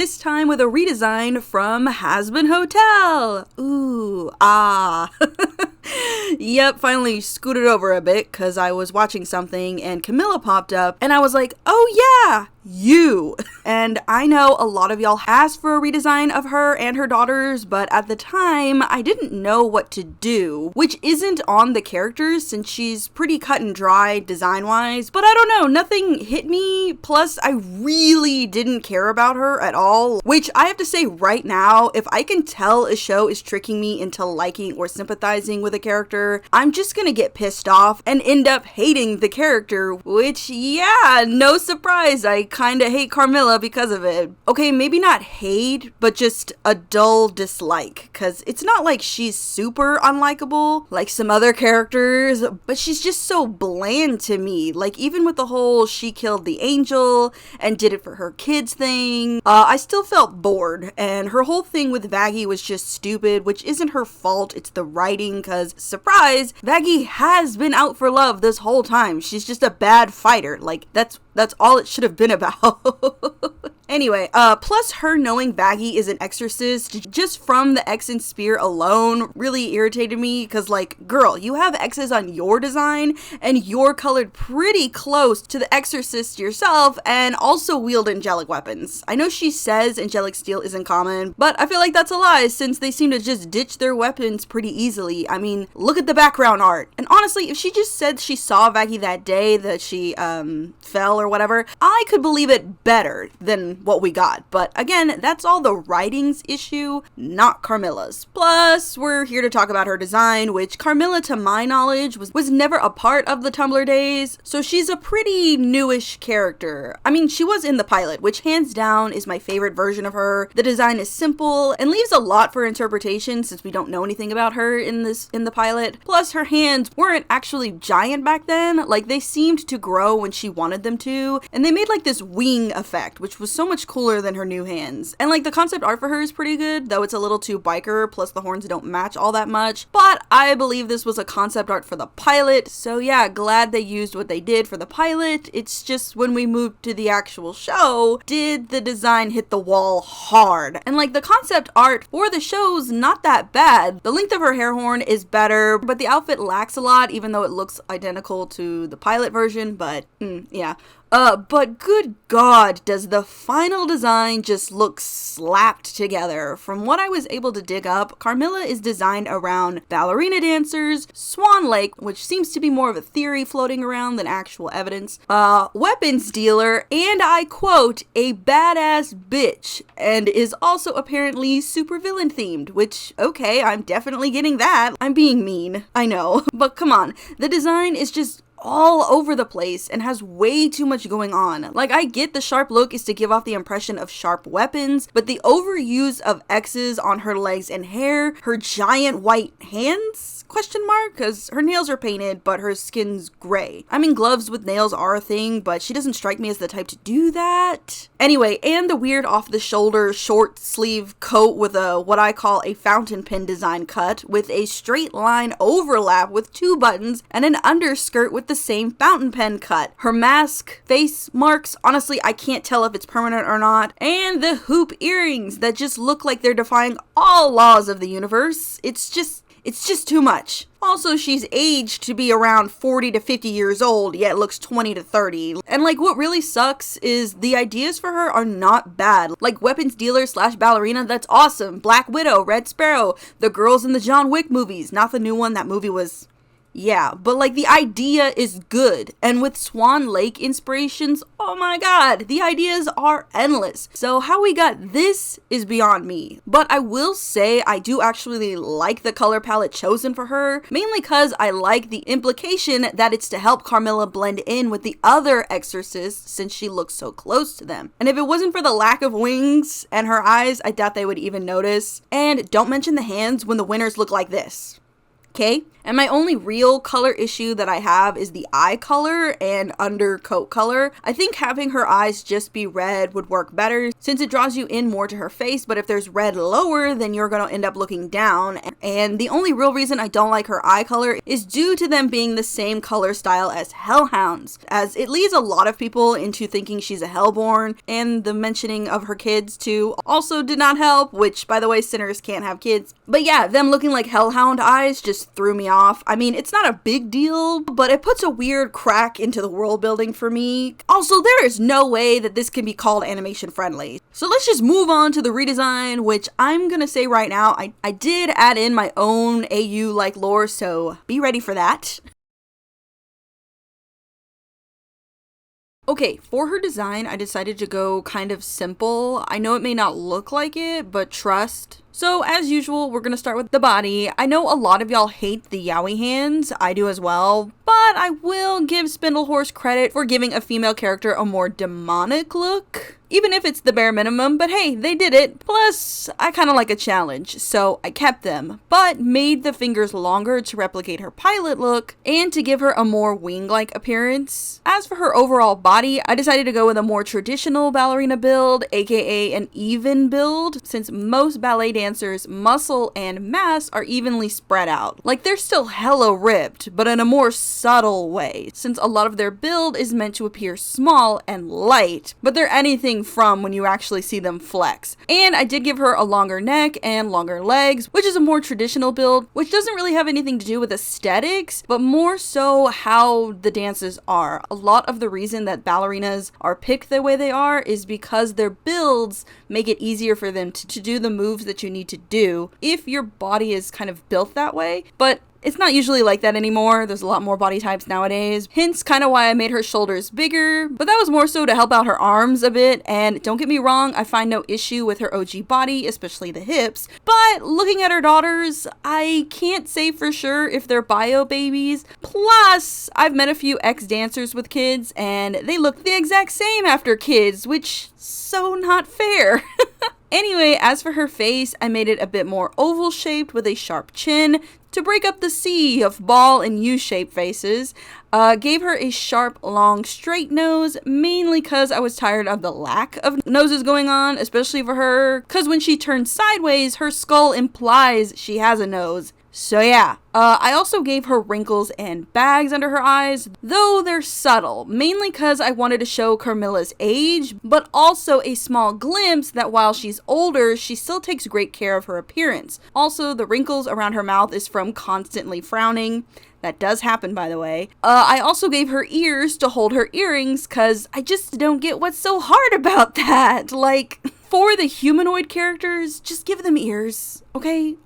this time with a redesign from Has-Been Hotel. Ooh, ah. Yep, finally scooted over a bit because I was watching something and Carmilla popped up and I was like, oh yeah, you. And I know a lot of y'all asked for a redesign of her and her daughters, but at the time I didn't know what to do, which isn't on the characters since she's pretty cut and dry design wise, but I don't know, nothing hit me. Plus I really didn't care about her at all, which I have to say right now, if I can tell a show is tricking me into liking or sympathizing with a character, I'm just gonna get pissed off and end up hating the character, which yeah, no surprise, I kinda hate Carmilla because of it. Okay, maybe not hate, but just a dull dislike, cause it's not like she's super unlikable like some other characters, but she's just so bland to me. Like even with the whole she killed the angel and did it for her kids thing, I still felt bored, and her whole thing with Vaggie was just stupid, which isn't her fault, it's the writing, cause surprise, Vaggie has been out for love this whole time. She's just a bad fighter. Like that's all it should have been about. Anyway, plus her knowing Vaggie is an exorcist just from the X and spear alone really irritated me, because like, girl, you have X's on your design and you're colored pretty close to the exorcist yourself and also wield angelic weapons. I know she says angelic steel isn't common, but I feel like that's a lie since they seem to just ditch their weapons pretty easily. I mean, look at the background art. And honestly, if she just said she saw Vaggie that day that she fell or whatever, I could believe it better than what we got. But again, that's all the writing's issue, not Carmilla's. Plus, we're here to talk about her design, which Carmilla, to my knowledge, was never a part of the Tumblr days, so she's a pretty newish character. I mean, she was in the pilot, which hands down is my favorite version of her. The design is simple and leaves a lot for interpretation since we don't know anything about her in the pilot. Plus, her hands weren't actually giant back then. Like, they seemed to grow when she wanted them to, and they made like this wing effect, which was so much cooler than her new hands. And like the concept art for her is pretty good, though it's a little too biker, plus the horns don't match all that much, but I believe this was a concept art for the pilot, so yeah, glad they used what they did for the pilot. It's just when we moved to the actual show, did the design hit the wall hard? And like the concept art for the show's not that bad. The length of her hair horn is better, but the outfit lacks a lot, even though it looks identical to the pilot version, but yeah. But good God, does the final design just look slapped together. From what I was able to dig up, Carmilla is designed around ballerina dancers, Swan Lake, which seems to be more of a theory floating around than actual evidence, weapons dealer, and I quote, a badass bitch, and is also apparently supervillain themed, which, okay, I'm definitely getting that. I'm being mean, I know, but come on, the design is just all over the place and has way too much going on. Like, I get the sharp look is to give off the impression of sharp weapons, but the overuse of X's on her legs and hair, her giant white hands, question mark, because her nails are painted but her skin's gray. I mean, gloves with nails are a thing, but she doesn't strike me as the type to do that. Anyway, and the weird off the shoulder short sleeve coat with a what I call a fountain pen design cut with a straight line overlap with 2 buttons and an underskirt with the same fountain pen cut. Her mask, face marks, honestly I can't tell if it's permanent or not, and the hoop earrings that just look like they're defying all laws of the universe. It's just too much. Also, she's aged to be around 40 to 50 years old, yet looks 20 to 30. And like, what really sucks is the ideas for her are not bad. Like weapons dealer / ballerina, that's awesome. Black Widow, Red Sparrow, the girls in the John Wick movies, not the new one, that movie was... yeah, but like the idea is good, and with Swan Lake inspirations, oh my god, the ideas are endless. So how we got this is beyond me. But I will say I do actually like the color palette chosen for her, mainly because I like the implication that it's to help Carmilla blend in with the other exorcists since she looks so close to them. And if it wasn't for the lack of wings and her eyes, I doubt they would even notice. And don't mention the hands when the winners look like this. Okay? And my only real color issue that I have is the eye color and undercoat color. I think having her eyes just be red would work better since it draws you in more to her face, but if there's red lower, then you're going to end up looking down. And the only real reason I don't like her eye color is due to them being the same color style as hellhounds, as it leads a lot of people into thinking she's a hellborn, and the mentioning of her kids too also did not help, which by the way, sinners can't have kids. But yeah, them looking like hellhound eyes just threw me off. I mean, it's not a big deal, but it puts a weird crack into the world building for me. Also, there is no way that this can be called animation friendly. So let's just move on to the redesign, which I'm gonna say right now, I did add in my own AU-like lore, so be ready for that. Okay, for her design, I decided to go kind of simple. I know it may not look like it, but trust. So as usual, we're gonna start with the body. I know a lot of y'all hate the yaoi hands, I do as well, but I will give Spindlehorse credit for giving a female character a more demonic look. Even if it's the bare minimum, but hey, they did it. Plus, I kind of like a challenge, so I kept them, but made the fingers longer to replicate her pilot look and to give her a more wing-like appearance. As for her overall body, I decided to go with a more traditional ballerina build, aka an even build, since most ballet dancers' muscle and mass are evenly spread out. Like, they're still hella ripped, but in a more subtle way, since a lot of their build is meant to appear small and light, but they're anything from when you actually see them flex. And I did give her a longer neck and longer legs, which is a more traditional build, which doesn't really have anything to do with aesthetics, but more so how the dances are. A lot of the reason that ballerinas are picked the way they are is because their builds make it easier for them to do the moves that you need to do if your body is kind of built that way. But it's not usually like that anymore. There's a lot more body types nowadays. Hence kind of why I made her shoulders bigger, but that was more so to help out her arms a bit. And don't get me wrong, I find no issue with her OG body, especially the hips. But looking at her daughters, I can't say for sure if they're bio babies. Plus, I've met a few ex-dancers with kids and they look the exact same after kids, which so not fair. Anyway, as for her face, I made it a bit more oval shaped with a sharp chin to break up the sea of ball and U-shaped faces. Gave her a sharp, long, straight nose, mainly because I was tired of the lack of noses going on, especially for her, because when she turns sideways, her skull implies she has a nose. So yeah, I also gave her wrinkles and bags under her eyes, though they're subtle, mainly because I wanted to show Carmilla's age, but also a small glimpse that while she's older, she still takes great care of her appearance. Also, the wrinkles around her mouth is from constantly frowning. That does happen, by the way. I also gave her ears to hold her earrings, because I just don't get what's so hard about that. Like, for the humanoid characters, just give them ears, okay?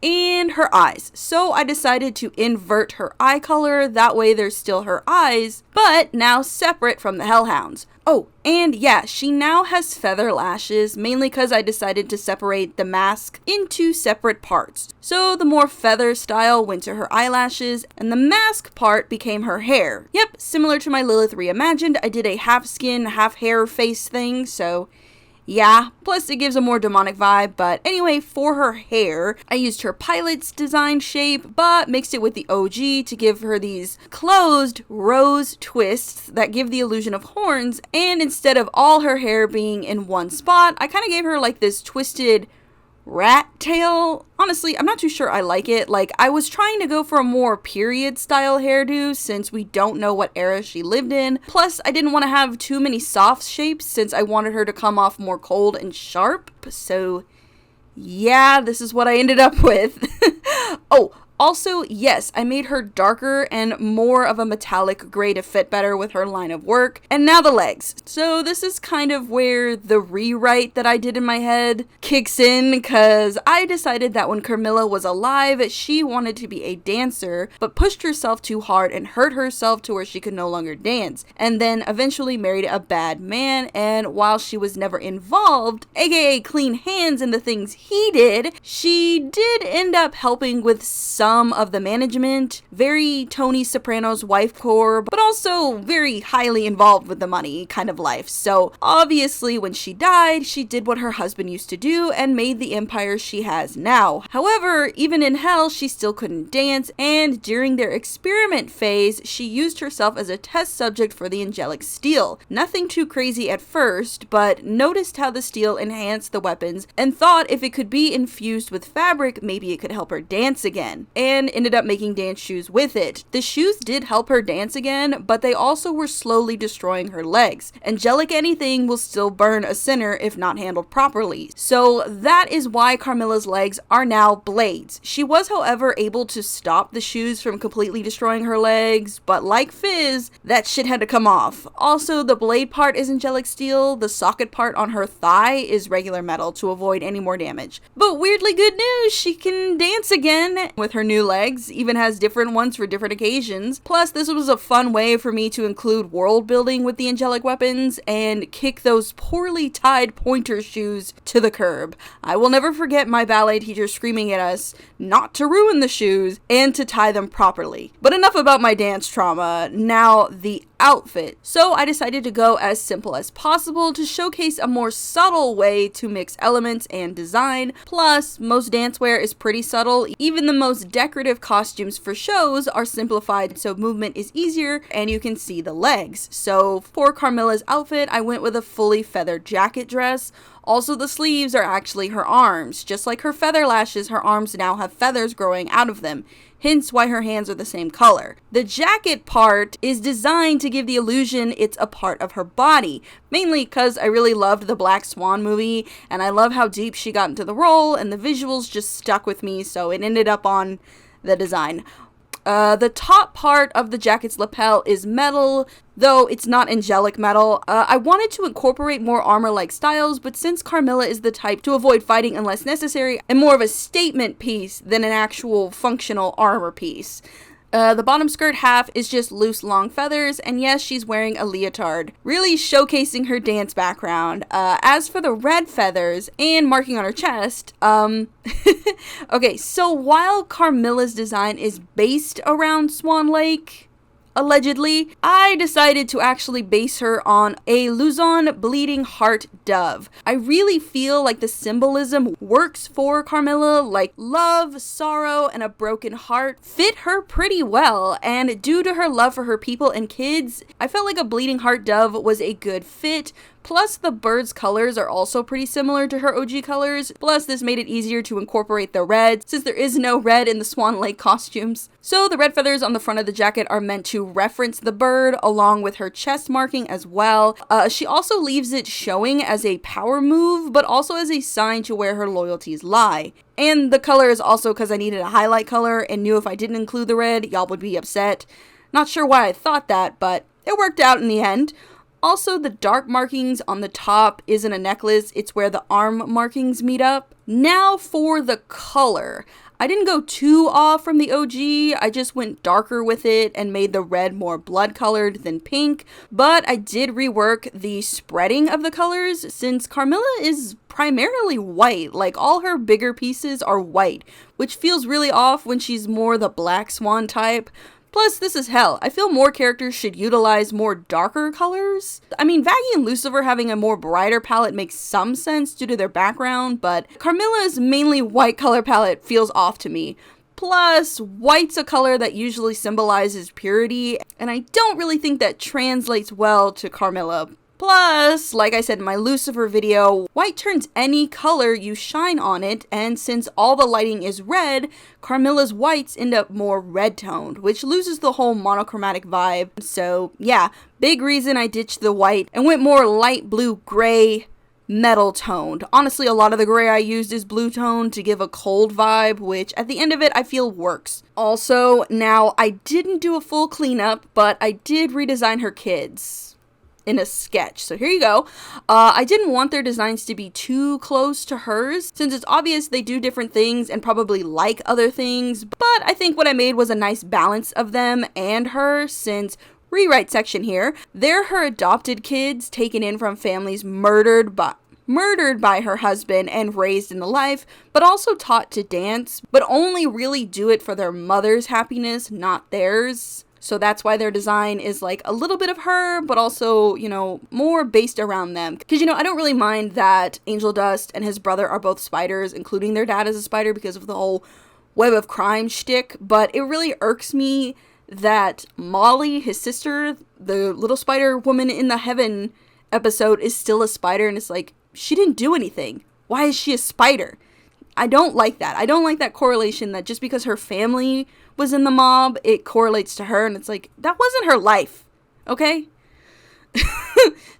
And her eyes. So I decided to invert her eye color, that way there's still her eyes, but now separate from the hellhounds. Oh, and yeah, she now has feather lashes, mainly because I decided to separate the mask into separate parts. So the more feather style went to her eyelashes, and the mask part became her hair. Yep, similar to my Lilith Reimagined, I did a half skin, half hair face thing, so yeah, plus it gives a more demonic vibe, but anyway, for her hair, I used her pilot's design shape, but mixed it with the OG to give her these closed rose twists that give the illusion of horns, and instead of all her hair being in one spot, I kind of gave her like this twisted rat tail. Honestly, I'm not too sure I like it. Like, I was trying to go for a more period style hairdo since we don't know what era she lived in. Plus, I didn't want to have too many soft shapes since I wanted her to come off more cold and sharp. So yeah, this is what I ended up with. Oh, also, yes, I made her darker and more of a metallic gray to fit better with her line of work. And now the legs. So this is kind of where the rewrite that I did in my head kicks in, because I decided that when Carmilla was alive, she wanted to be a dancer, but pushed herself too hard and hurt herself to where she could no longer dance, and then eventually married a bad man, and while she was never involved, aka clean hands in the things he did, she did end up helping with some some of the management, very Tony Soprano's wife core, but also very highly involved with the money kind of life. So obviously when she died, she did what her husband used to do and made the empire she has now. However, even in hell, she still couldn't dance, and during their experiment phase, she used herself as a test subject for the angelic steel. Nothing too crazy at first, but noticed how the steel enhanced the weapons and thought if it could be infused with fabric, maybe it could help her dance again, and ended up making dance shoes with it. The shoes did help her dance again, but they also were slowly destroying her legs. Angelic anything will still burn a sinner if not handled properly. So that is why Carmilla's legs are now blades. She was, however, able to stop the shoes from completely destroying her legs, but like Fizz, that shit had to come off. Also, the blade part is angelic steel, the socket part on her thigh is regular metal to avoid any more damage. But weirdly good news, she can dance again with her new legs, even has different ones for different occasions. Plus, this was a fun way for me to include world building with the angelic weapons and kick those poorly tied pointer shoes to the curb. I will never forget my ballet teacher screaming at us not to ruin the shoes and to tie them properly. But enough about my dance trauma. Now the outfit. So I decided to go as simple as possible to showcase a more subtle way to mix elements and design. Plus, most dancewear is pretty subtle. Even the most decorative costumes for shows are simplified so movement is easier and you can see the legs. So for Carmilla's outfit, I went with a fully feathered jacket dress. Also, the sleeves are actually her arms. Just like her feather lashes, her arms now have feathers growing out of them, hence why her hands are the same color. The jacket part is designed to give the illusion it's a part of her body, mainly because I really loved the Black Swan movie, and I love how deep she got into the role, and the visuals just stuck with me, so it ended up on the design. The top part of the jacket's lapel is metal, though it's not angelic metal. I wanted to incorporate more armor-like styles, but since Carmilla is the type to avoid fighting unless necessary, I'm more of a statement piece than an actual functional armor piece. The bottom skirt half is just loose long feathers, and yes, she's wearing a leotard, really showcasing her dance background. As for the red feathers and marking on her chest, okay, so while Carmilla's design is based around Swan Lake, allegedly, I decided to actually base her on a Luzon bleeding heart dove. I really feel like the symbolism works for Carmilla, like love, sorrow, and a broken heart fit her pretty well, and due to her love for her people and kids, I felt like a bleeding heart dove was a good fit. Plus, the bird's colors are also pretty similar to her OG colors. Plus, this made it easier to incorporate the red, since there is no red in the Swan Lake costumes. So, the red feathers on the front of the jacket are meant to reference the bird, along with her chest marking as well. She also leaves it showing as a power move, but also as a sign to where her loyalties lie. And the color is also because I needed a highlight color and knew if I didn't include the red, y'all would be upset. Not sure why I thought that, but it worked out in the end. Also, the dark markings on the top isn't a necklace, it's where the arm markings meet up. Now for the color. I didn't go too off from the OG, I just went darker with it and made the red more blood colored than pink, but I did rework the spreading of the colors since Carmilla is primarily white, like all her bigger pieces are white, which feels really off when she's more the Black Swan type. Plus, this is hell. I feel more characters should utilize more darker colors. I mean, Vaggie and Lucifer having a more brighter palette makes some sense due to their background, but Carmilla's mainly white color palette feels off to me. Plus, white's a color that usually symbolizes purity, and I don't really think that translates well to Carmilla. Plus, like I said in my Lucifer video, white turns any color you shine on it, and since all the lighting is red, Carmilla's whites end up more red toned, which loses the whole monochromatic vibe. So yeah, big reason I ditched the white and went more light blue gray metal toned. Honestly, a lot of the gray I used is blue toned to give a cold vibe, which at the end of it I feel works. Also, now I didn't do a full cleanup, but I did redesign her kids in a sketch. So here you go. I didn't want their designs to be too close to hers, since it's obvious they do different things and probably like other things, but I think what I made was a nice balance of them and her, since rewrite section here, they're her adopted kids taken in from families murdered by murdered by her husband and raised in the life, but also taught to dance, but only really do it for their mother's happiness, not theirs. So that's why their design is like a little bit of her, but also, you know, more based around them. Because, you know, I don't really mind that Angel Dust and his brother are both spiders, including their dad as a spider because of the whole web of crime shtick. But it really irks me that Molly, his sister, the little spider woman in the heaven episode, is still a spider. And it's like, she didn't do anything. Why is she a spider? I don't like that. I don't like that correlation that just because her family was in the mob, it correlates to her. And it's like, that wasn't her life. Okay?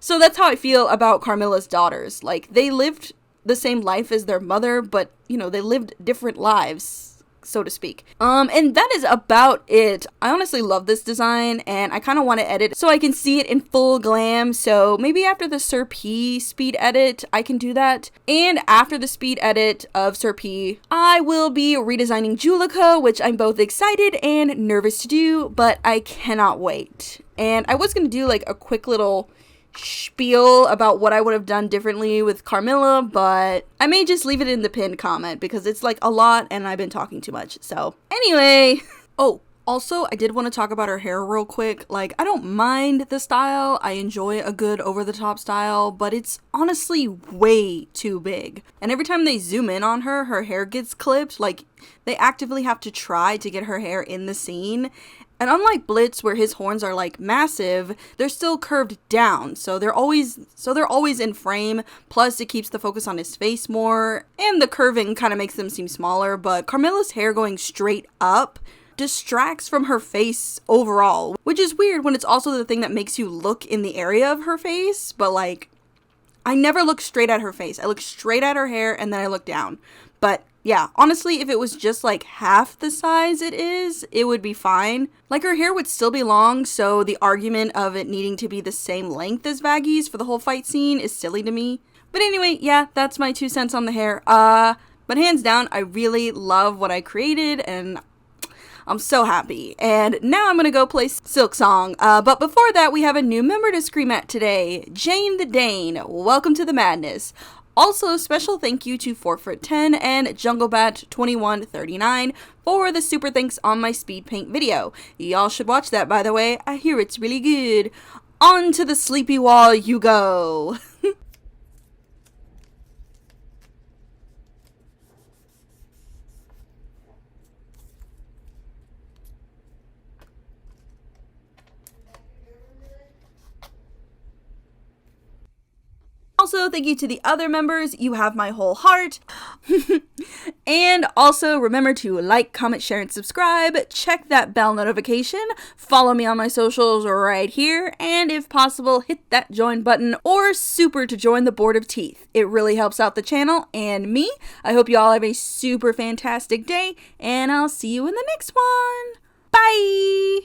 So that's how I feel about Carmilla's daughters. Like, they lived the same life as their mother, but, you know, they lived different lives, so to speak. And that is about it. I honestly love this design, and I kind of want to edit so I can see it in full glam. So maybe after the Sir P speed edit, I can do that. And after the speed edit of Sir P, I will be redesigning Julika, which I'm both excited and nervous to do, but I cannot wait. And I was going to do like a quick little spiel about what I would have done differently with Carmilla, but I may just leave it in the pinned comment because it's like a lot and I've been talking too much. So anyway, oh, also I did want to talk about her hair real quick. Like, I don't mind the style. I enjoy a good over-the-top style, but it's honestly way too big. And every time they zoom in on her, her hair gets clipped. Like, they actively have to try to get her hair in the scene. And unlike Blitz, where his horns are like massive, they're still curved down, so they're always in frame. Plus, it keeps the focus on his face more, and the curving kind of makes them seem smaller. But Carmilla's hair going straight up distracts from her face overall, which is weird when it's also the thing that makes you look in the area of her face. But like, I never look straight at her face. I look straight at her hair and then I look down. But yeah, honestly, if it was just like half the size it is, it would be fine. Like, her hair would still be long, so the argument of it needing to be the same length as Vaggy's for the whole fight scene is silly to me. But anyway, yeah, that's my 2 cents on the hair. But hands down, I really love what I created, and I'm so happy. And now I'm gonna go play Silk Song. But before that, we have a new member to scream at today. Jane the Dane, welcome to the madness. Also, special thank you to 4foot10 and JungleBat2139 for the super thanks on my speed paint video. Y'all should watch that, by the way. I hear it's really good. On to the sleepy wall you go. Also, thank you to the other members. You have my whole heart. And also, remember to like, comment, share, and subscribe. Check that bell notification. Follow me on my socials right here. And if possible, hit that join button or super to join the Board of Teeth. It really helps out the channel and me. I hope you all have a super fantastic day. And I'll see you in the next one. Bye!